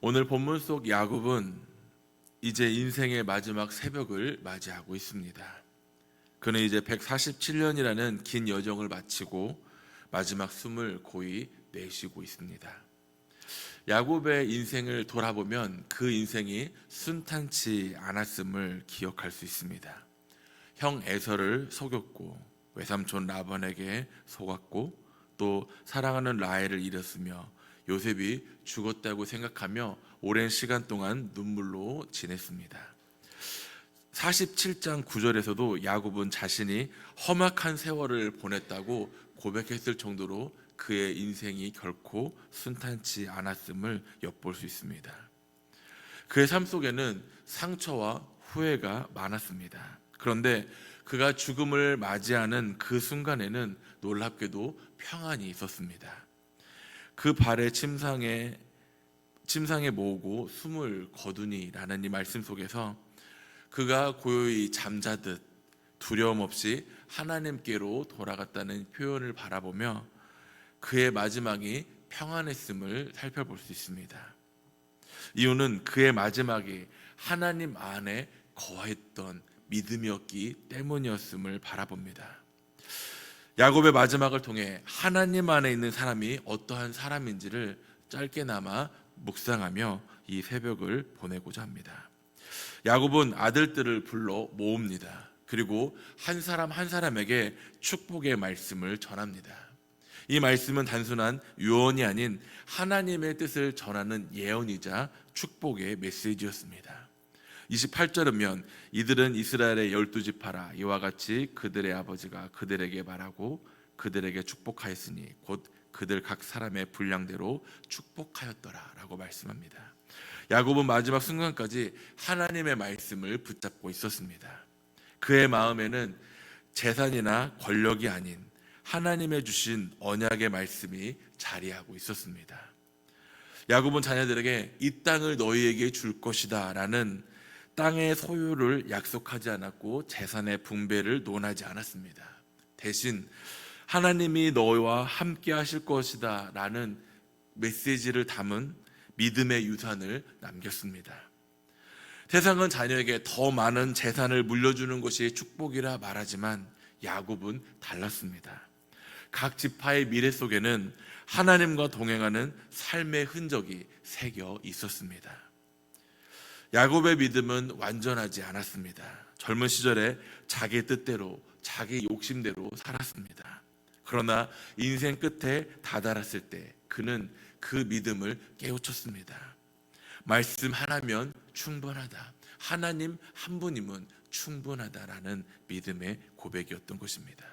오늘 본문 속 야곱은 이제 인생의 마지막 새벽을 맞이하고 있습니다. 그는 이제 147년이라는 긴 여정을 마치고 마지막 숨을 고이 내쉬고 있습니다. 야곱의 인생을 돌아보면 그 인생이 순탄치 않았음을 기억할 수 있습니다. 형 에서를 속였고 외삼촌 라반에게 속았고 또 사랑하는 라헬을 잃었으며 요셉이 죽었다고 생각하며 오랜 시간 동안 눈물로 지냈습니다. 47장 9절에서도 야곱은 자신이 험악한 세월을 보냈다고 고백했을 정도로 그의 인생이 결코 순탄치 않았음을 엿볼 수 있습니다. 그의 삶 속에는 상처와 후회가 많았습니다. 그런데 그가 죽음을 맞이하는 그 순간에는 놀랍게도 평안이 있었습니다. 그 발에 침상에 모으고 숨을 거두니라는 이 말씀 속에서 그가 고요히 잠자듯 두려움 없이 하나님께로 돌아갔다는 표현을 바라보며 그의 마지막이 평안했음을 살펴볼 수 있습니다. 이유는 그의 마지막이 하나님 안에 거했던 믿음이었기 때문이었음을 바라봅니다. 야곱의 마지막을 통해 하나님 안에 있는 사람이 어떠한 사람인지를 짧게나마 묵상하며 이 새벽을 보내고자 합니다. 야곱은 아들들을 불러 모읍니다. 그리고 한 사람 한 사람에게 축복의 말씀을 전합니다. 이 말씀은 단순한 유언이 아닌 하나님의 뜻을 전하는 예언이자 축복의 메시지였습니다. 28절은 이들은 이스라엘의 12지파라 이와 같이 그들의 아버지가 그들에게 말하고 그들에게 축복하였으니 곧 그들 각 사람의 분량대로 축복하였더라 라고 말씀합니다. 야곱은 마지막 순간까지 하나님의 말씀을 붙잡고 있었습니다. 그의 마음에는 재산이나 권력이 아닌 하나님의 주신 언약의 말씀이 자리하고 있었습니다. 야곱은 자녀들에게 이 땅을 너희에게 줄 것이다 라는 땅의 소유를 약속하지 않았고 재산의 분배를 논하지 않았습니다. 대신 하나님이 너희와 함께 하실 것이다 라는 메시지를 담은 믿음의 유산을 남겼습니다. 세상은 자녀에게 더 많은 재산을 물려주는 것이 축복이라 말하지만 야곱은 달랐습니다. 각 지파의 미래 속에는 하나님과 동행하는 삶의 흔적이 새겨 있었습니다. 야곱의 믿음은 완전하지 않았습니다. 젊은 시절에 자기 뜻대로 자기 욕심대로 살았습니다. 그러나 인생 끝에 다다랐을 때 그는 그 믿음을 깨우쳤습니다. 말씀 하나면 충분하다. 하나님 한 분이면 충분하다라는 믿음의 고백이었던 것입니다.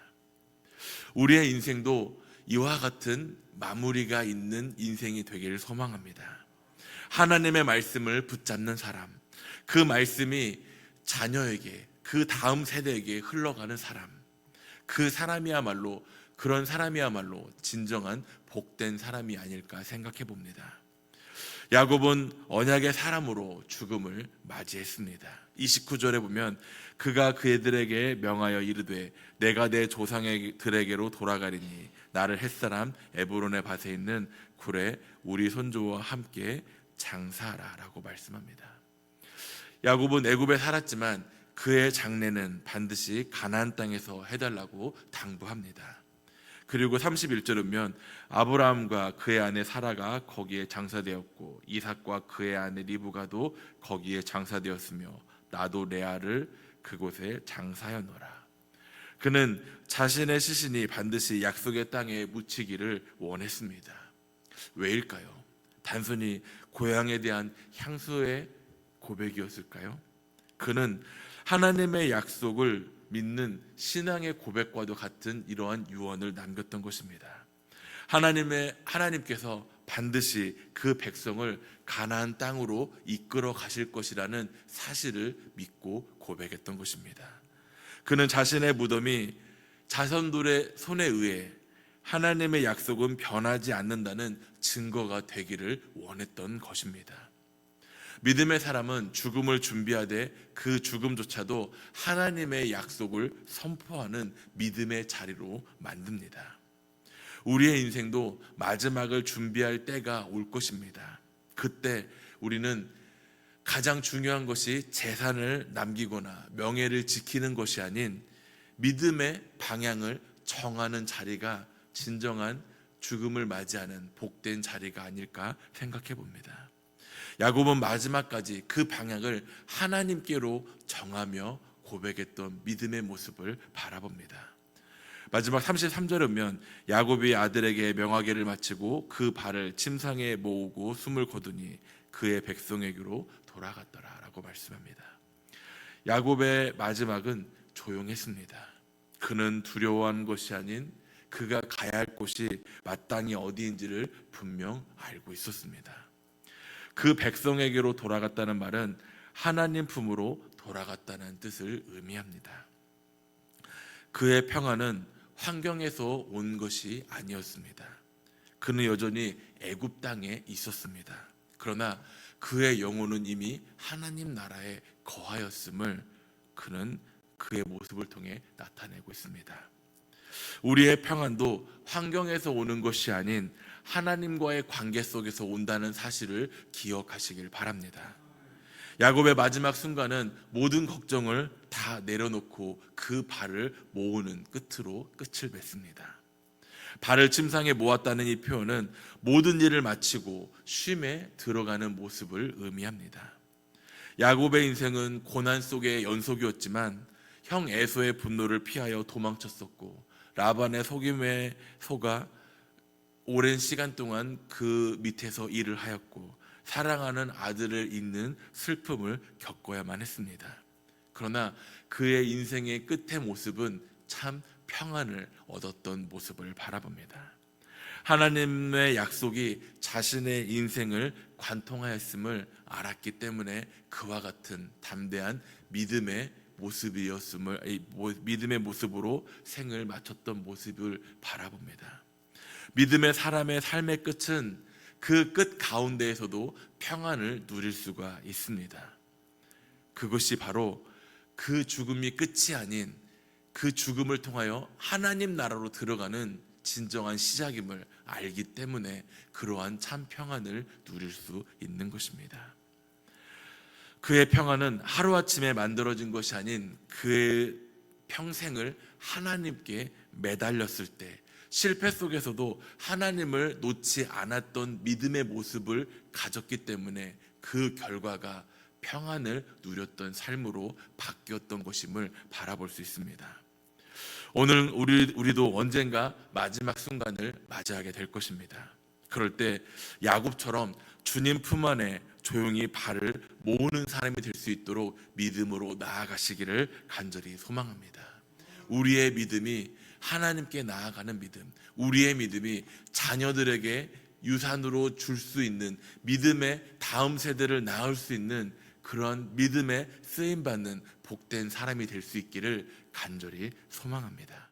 우리의 인생도 이와 같은 마무리가 있는 인생이 되기를 소망합니다. 하나님의 말씀을 붙잡는 사람, 그 말씀이 자녀에게, 그 다음 세대에게 흘러가는 사람, 그런 사람이야말로 진정한 복된 사람이 아닐까 생각해 봅니다. 야곱은 언약의 사람으로 죽음을 맞이했습니다. 29절에 보면 그가 그들에게 명하여 이르되 내가 내 조상들에게로 돌아가리니 나를 햇사람 에브론의 밭에 있는 굴에 우리 손주와 함께 장사하라 라고 말씀합니다. 야곱은 애굽에 살았지만 그의 장래는 반드시 가나안 땅에서 해달라고 당부합니다. 그리고 31절은 아브라함과 그의 아내 사라가 거기에 장사되었고 이삭과 그의 아내 리브가도 거기에 장사되었으며 나도 레아를 그곳에 장사하였노라. 그는 자신의 시신이 반드시 약속의 땅에 묻히기를 원했습니다. 왜일까요? 단순히 고향에 대한 향수의 고백이었을까요? 그는 하나님의 약속을 믿는 신앙의 고백과도 같은 이러한 유언을 남겼던 것입니다. 하나님께서 반드시 그 백성을 가나안 땅으로 이끌어 가실 것이라는 사실을 믿고 고백했던 것입니다. 그는 자신의 무덤이 자손들의 손에 의해 하나님의 약속은 변하지 않는다는 증거가 되기를 원했던 것입니다. 믿음의 사람은 죽음을 준비하되 그 죽음조차도 하나님의 약속을 선포하는 믿음의 자리로 만듭니다. 우리의 인생도 마지막을 준비할 때가 올 것입니다. 그때 우리는 가장 중요한 것이 재산을 남기거나 명예를 지키는 것이 아닌 믿음의 방향을 정하는 자리가 진정한 죽음을 맞이하는 복된 자리가 아닐까 생각해 봅니다. 야곱은 마지막까지 그 방향을 하나님께로 정하며 고백했던 믿음의 모습을 바라봅니다. 마지막 33절에 보면 야곱이 아들에게 명하게를 마치고 그 발을 침상에 모으고 숨을 거두니 그의 백성에게로 돌아갔더라 라고 말씀합니다. 야곱의 마지막은 조용했습니다. 그는 두려워한 것이 아닌 그가 가야 할 곳이 마땅히 어디인지를 분명 알고 있었습니다. 그 백성에게로 돌아갔다는 말은 하나님 품으로 돌아갔다는 뜻을 의미합니다. 그의 평안은 환경에서 온 것이 아니었습니다. 그는 여전히 애굽 땅에 있었습니다. 그러나 그의 영혼은 이미 하나님 나라에 거하였음을 그는 그의 모습을 통해 나타내고 있습니다. 우리의 평안도 환경에서 오는 것이 아닌 하나님과의 관계 속에서 온다는 사실을 기억하시길 바랍니다. 야곱의 마지막 순간은 모든 걱정을 다 내려놓고 그 발을 모으는 끝으로 끝을 맺습니다. 발을 침상에 모았다는 이 표현은 모든 일을 마치고 쉼에 들어가는 모습을 의미합니다. 야곱의 인생은 고난 속의 연속이었지만 형 에서의 분노를 피하여 도망쳤었고 라반의 속임에 속아 오랜 시간 동안 그 밑에서 일을 하였고 사랑하는 아들을 잃는 슬픔을 겪어야만 했습니다. 그러나 그의 인생의 끝의 모습은 참 평안을 얻었던 모습을 바라봅니다. 하나님의 약속이 자신의 인생을 관통하였음을 알았기 때문에 그와 같은 담대한 믿음의 모습으로 생을 마쳤던 모습을 바라봅니다. 믿음의 사람의 삶의 끝은 그 끝 가운데에서도 평안을 누릴 수가 있습니다. 그것이 바로 그 죽음이 끝이 아닌 그 죽음을 통하여 하나님 나라로 들어가는 진정한 시작임을 알기 때문에 그러한 참 평안을 누릴 수 있는 것입니다. 그의 평안은 하루아침에 만들어진 것이 아닌 그의 평생을 하나님께 매달렸을 때 실패 속에서도 하나님을 놓지 않았던 믿음의 모습을 가졌기 때문에 그 결과가 평안을 누렸던 삶으로 바뀌었던 것임을 바라볼 수 있습니다. 오늘 우리도 언젠가 마지막 순간을 맞이하게 될 것입니다. 그럴 때 야곱처럼 주님 품 안에 조용히 발을 모으는 사람이 될 수 있도록 믿음으로 나아가시기를 간절히 소망합니다. 우리의 믿음이 하나님께 나아가는 믿음, 우리의 믿음이 자녀들에게 유산으로 줄 수 있는 믿음의 다음 세대를 낳을 수 있는 그런 믿음에 쓰임받는 복된 사람이 될 수 있기를 간절히 소망합니다.